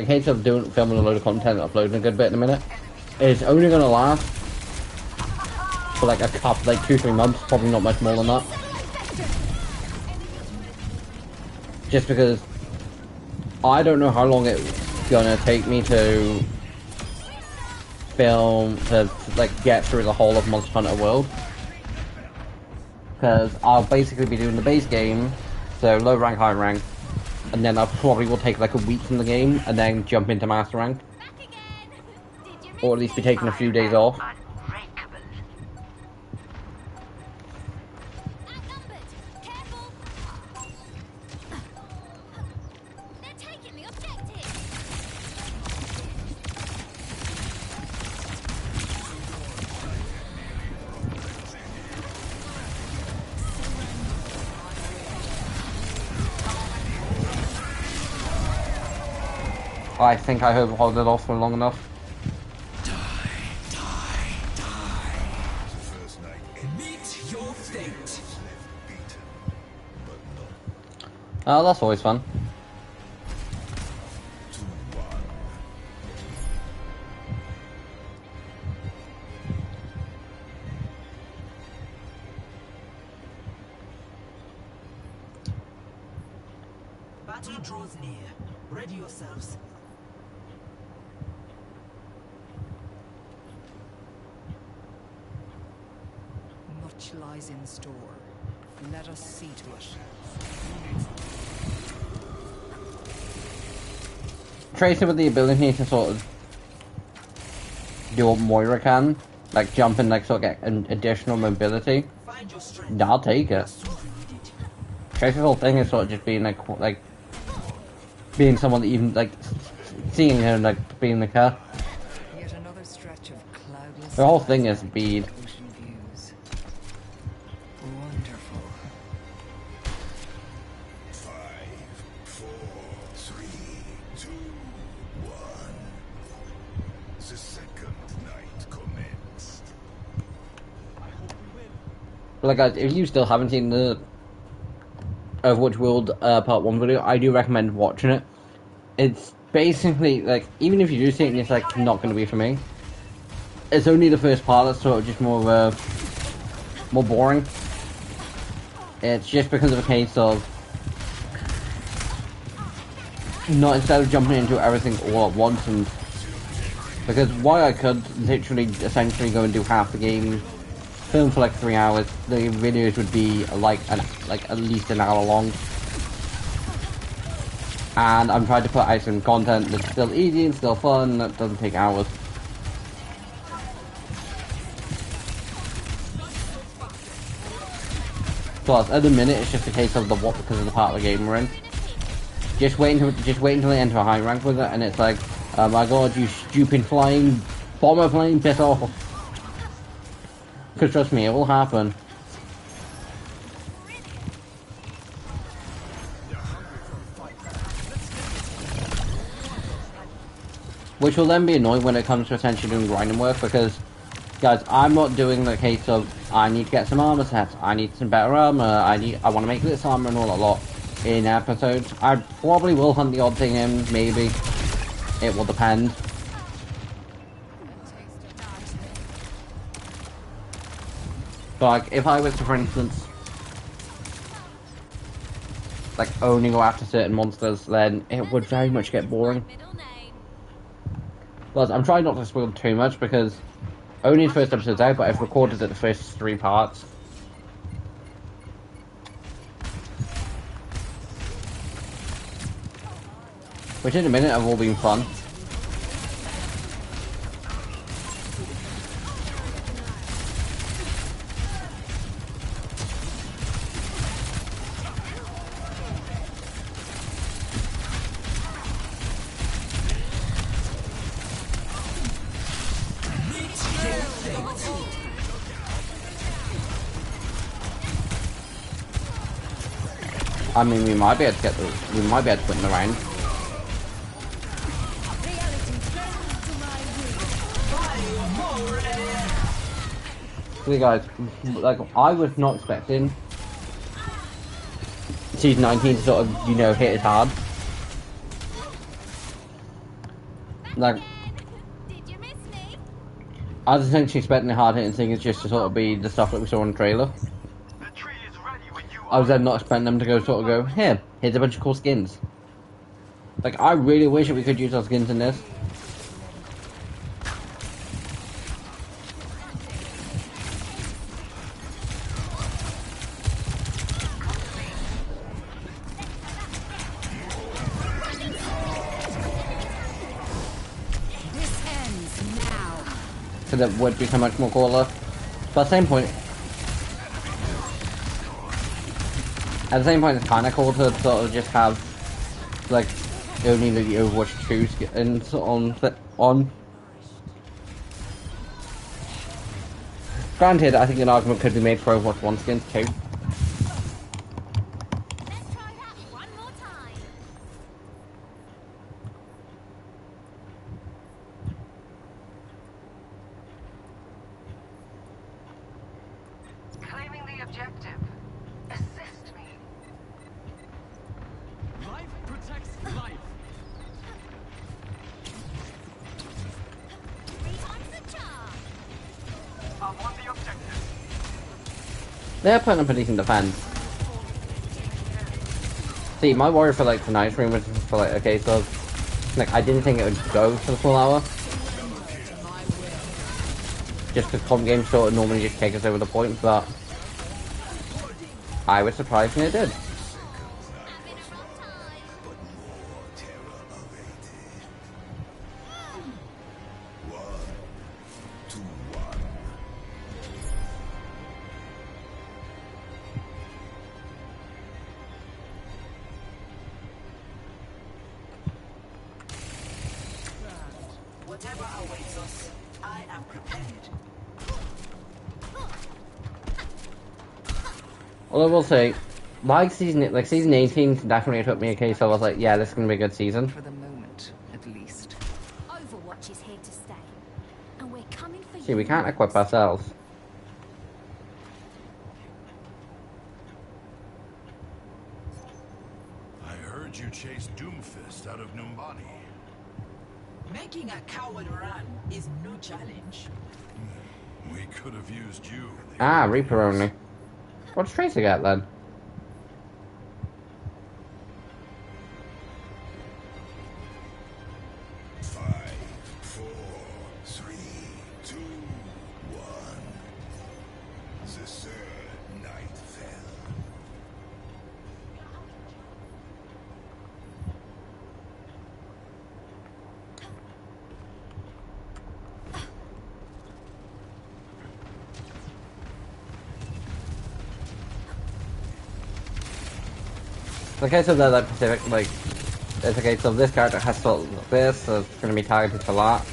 A: case of filming a load of content and uploading a good bit in a minute, is only gonna last for like a couple, like 2-3 months, probably not much more than that. Just because I don't know how long it's gonna take me to film to like get through the whole of Monster Hunter World, because I'll basically be doing the base game, so low rank, high rank. And then I probably will take like a week from the game and then jump into Master Rank. Or at least be taking a few days off. I think I hold it off for long enough. Oh, that's always fun.
H: Battle draws near. Ready yourselves. Much lies in store. Let us see to it.
A: Tracer with the ability to sort of do what Moira can, like jump and like sort of get an additional mobility. I'll take it. Tracer's whole thing is sort of just being like being someone that even like seeing her and like being the car.
H: Yet another stretch of cloudless.
A: The whole thing is bead.
H: Wonderful.
D: 5, 4, 3, 2, 1. The second night commenced.
A: But like guys, if you still haven't seen the Overwatch World Part 1 video, I do recommend watching it. It's basically, like, even if you do see it and it's, like, not going to be for me, it's only the first part that's sort of just more boring. It's just because of a case of not instead of jumping into everything all at once, and because why I could literally essentially go and do half the game, film for like 3 hours, the videos would be like at least an hour long. And I'm trying to put out some content that's still easy and still fun, that doesn't take hours. Plus, at the minute, it's just a case of because of the part of the game we're in. Just wait until they enter a high rank with it, and it's like, oh my god, you stupid flying bomber plane, piss off. Because trust me, it will happen. Which will then be annoying when it comes to essentially doing grinding work, because, guys, I'm not doing the case of, I need to get some armor sets, I need some better armor, I want to make this armor and all that lot in episodes. I probably will hunt the odd thing in, maybe. It will depend. But, like, if I was to, for instance, like, only go after certain monsters, then it would very much get boring. Plus, I'm trying not to spoil too much, because only the first episode's out, but I've recorded the first 3 parts. Which in a minute have all been fun. I mean, we might be able to get we might be able to win the round. See guys, like I was not expecting season 19 to sort of, you know, hit as hard. Like,
B: Did you miss me?
A: I was essentially expecting the hard hitting things just to sort of be the stuff that we saw in the trailer.
I: The tree is ready when you
A: I was
I: are.
A: then not expecting them to go sort of go, here's a bunch of cool skins. Like, I really wish that we could use our skins in this.
C: This ends now.
A: So that would be so much more cooler. But at the same point, it's kind of cool to sort of just have, like, only the Overwatch 2 skins on. Granted, I think an argument could be made for Overwatch 1 skins too.
B: Let's try that one more time.
H: Claiming the objective. Assist me.
E: Life protects life.
B: 3 times the charm.
I: I want the objective.
A: They're putting up a decent defense. See, my worry for like tonight's room was for like, okay, so like I didn't think it would go for the full hour. Just because comp games sort of normally just take us over the point, but I was surprised when it did.
B: I'm in a wrong time.
D: But more terror awaited. 1, 2, 1.
H: Whatever awaits us, I am prepared.
A: Although I will say, like season 18 definitely took me a case. So I was like, yeah, this is gonna be a good season.
H: For the moment, at least.
B: Overwatch is here to stay. And we're coming for you.
A: See, we can't equip ourselves.
D: I heard you chased Doomfist out of Numbani.
H: Making a coward run is no challenge.
D: We could have used you.
A: Ah, Reaper only. What's Tracer get then?
D: Five, 4, 3, 2, 1. The third night fell.
A: The case of the like, Pacific, like, it's a case of this character has sort of like this, so it's going to be targeted a lot.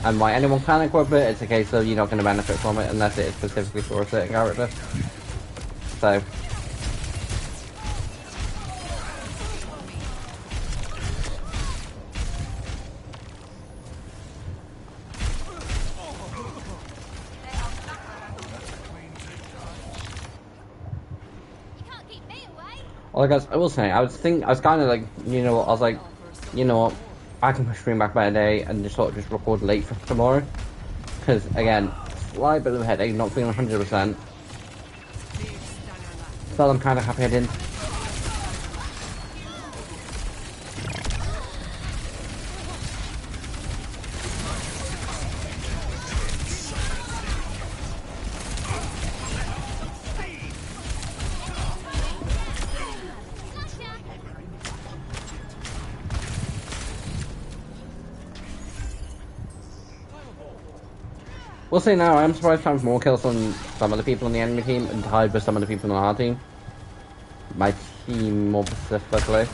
A: And why anyone can equip it, it's a case of you're not going to benefit from it unless it is specifically for a certain character. So.
B: You can't keep me away.
A: Well, guys, I will say, I was kind of like, you know what, I was like, you know what, I can push stream back by a day and just sort of just record late for tomorrow. Because, again, slight bit of a headache, not feeling 100%. So I'm kind of happy I didn't. We'll see now, I'm surprised I have more kills than some of the people on the enemy team and tied with some of the people on our team. My team more specifically.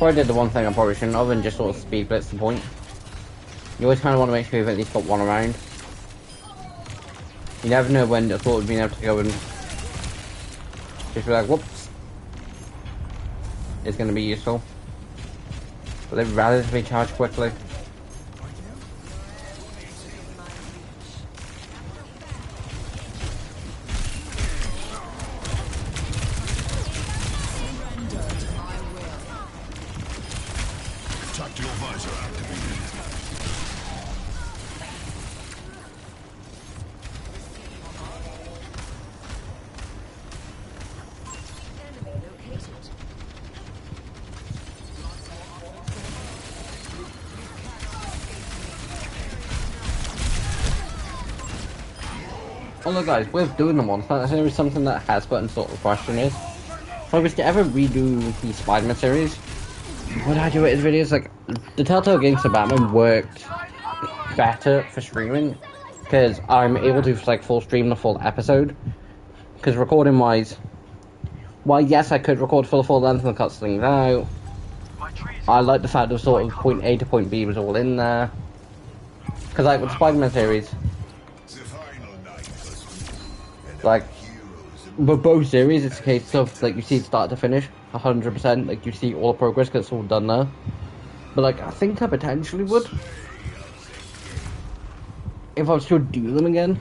A: probably did the one thing I probably shouldn't have, and just sort of speed blitz the point. You always kind of want to make sure you've at least got one around. You never know when it's sort of being able to go and just be like, whoops. It's going to be useful. But they'd rather be charged quickly.
D: Tactical visor activated.
F: Enemy located.
A: Although guys, with doing them once, that's always something that has gotten sort of question is, if I was to ever redo the Spider-Man series, would I do it as videos? Like, the Telltale Games of Batman worked better for streaming, because I'm able to like full stream the full episode, because recording wise, while yes I could record for the full length and cut things out, I like the fact of sort of point A to point B was all in there, because like with the Spider-Man series, like, with both series, it's a case of, like, you see it start to finish, 100%, like, you see all the progress, because it's all done there. But, like, I think I potentially would, if I was to do them again.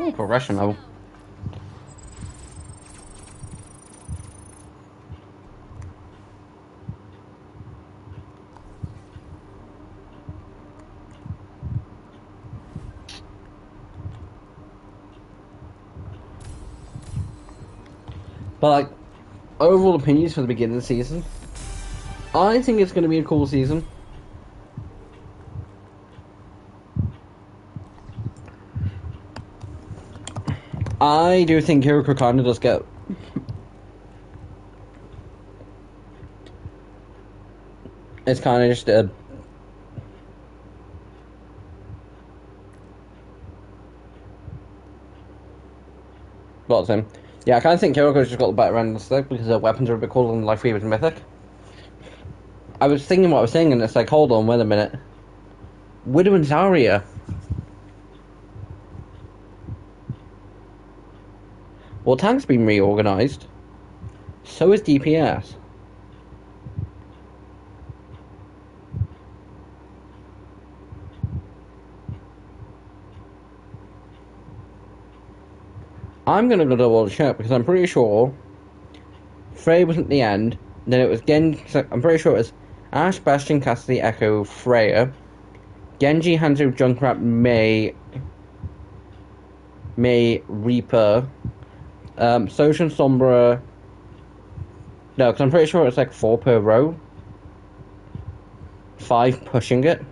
A: Oh, progression level. But, like, overall opinions for the beginning of the season, I think it's going to be a cool season. I do think Hiroko kind of does get... It's kind of just a... What's him? Yeah, I kind of think Hiroko's just got the better end of the stick because her weapons are a bit cooler than Life Weaver's Mythic. I was thinking what I was saying and it's like, hold on, wait a minute. Widow and Zarya. Well, tank's been reorganised. So is DPS. I'm gonna go double check because I'm pretty sure Frey was at the end. Then it was I'm pretty sure it was Ash, Bastion, Cassidy, Echo, Freya, Genji, Hanzo, Junkrat, May, Reaper, Soshin, Sombra. No, because I'm pretty sure it's like 4 per row. 5 pushing it.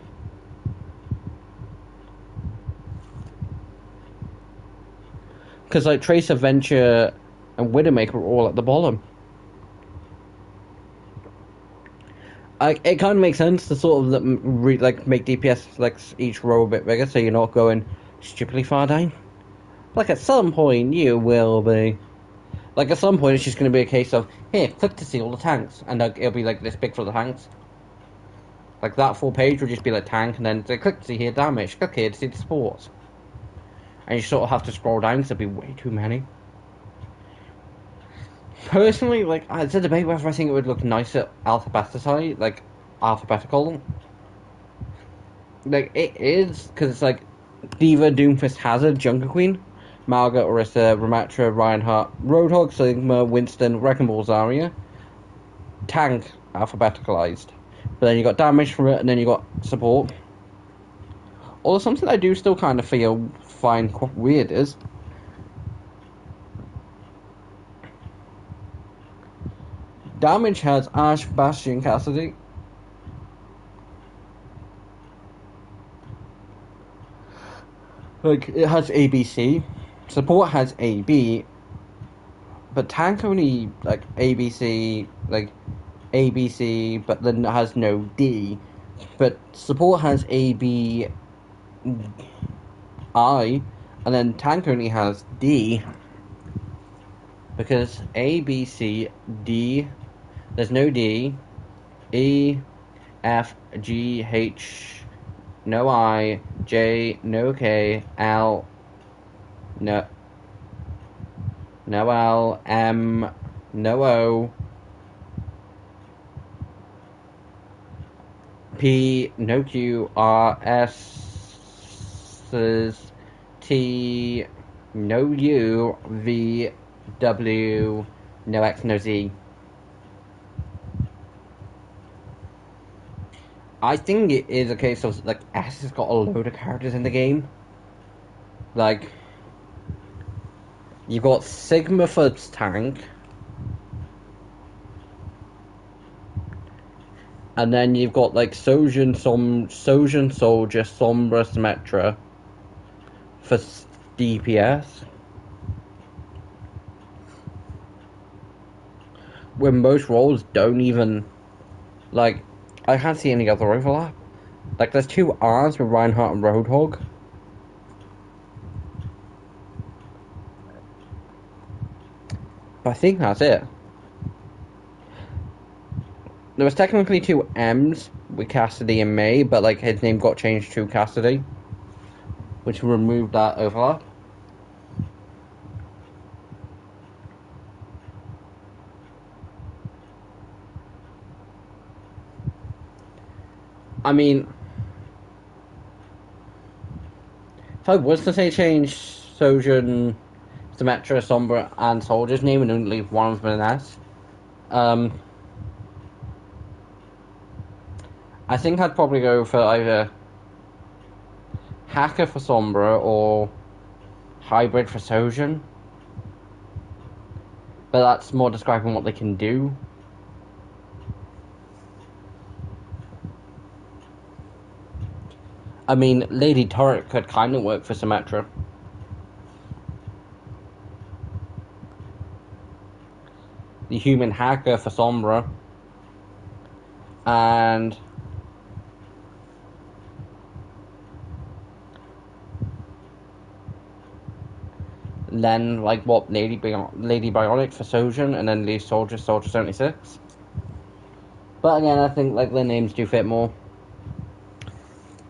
A: Because like Tracer, Venture, and Widowmaker are all at the bottom. It kind of makes sense to sort of make DPS like each row a bit bigger, so you're not going stupidly far down. Like at some point you will be. Like at some point it's just going to be a case of here, click to see all the tanks, and it'll be like this big for the tanks. Like that full page will just be like tank, and then click to see here damage, click here to see the sports. And you sort of have to scroll down because there'll be way too many. Personally, like, it's a debate whether I think it would look nicer alphabetical. Like, it is, because it's like, Diva, Doomfist, Hazard, Junker Queen, Malga, Orisa, Ramatra, Reinhardt, Roadhog, Sigma, Winston, Wrecking Ball, Zarya. Tank, alphabeticalized. But then you got damage from it, and then you got support. Although something I do still kind of find quite weird is damage has Ash, Bastion, Cassidy. Like, it has ABC. Support has AB. But tank only, like, ABC, but then it has no D. But support has AB, I, and then tank only has D. Because A, B, C, D, there's no D, E, F, G, H, no I, J, no K, L, no L, M, no O, P, no Q, R, S, T, no U, V, W, no X, no Z. I think it is a case of, like, S has got a load of characters in the game. Like, you've got Sigma for tank, and then you've got, like, Sojin Soldier, Sombra, Symmetra for DPS. When most roles don't even, like, I can't see any other overlap. Like, there's 2 R's with Reinhardt and Roadhog. But I think that's it. There was technically 2 M's with Cassidy and May, but, like, his name got changed to Cassidy, which removed that overlap. I mean, if I was to say change Sojin, Symmetra, Sombra, and Soldier's name and only leave one of them an S, I think I'd probably go for either Hacker for Sombra or Hybrid for Sojin. But that's more describing what they can do. I mean, Lady Turret could kind of work for Symmetra. The Human Hacker for Sombra. And then, like, what, Lady Bionic for Sojin, and then Lee Soldier 76. But again, I think, like, their names do fit more.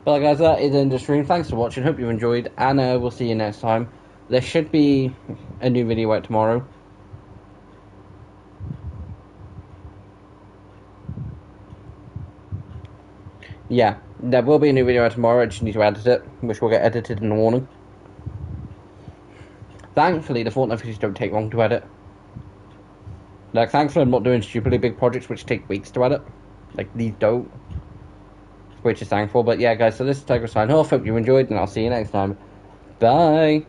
A: But guys, that is the end of the stream. Thanks for watching. Hope you enjoyed, and we'll see you next time. There should be a new video out tomorrow. Yeah, there will be a new video out tomorrow. I just need to edit it, which will get edited in the morning. Thankfully, the Fortnite videos don't take long to edit. Like, thankfully, I'm not doing stupidly big projects which take weeks to edit. Like, these don't. Which is thankful. But yeah, guys, so this is Tiger sign off. Hope you enjoyed, and I'll see you next time. Bye.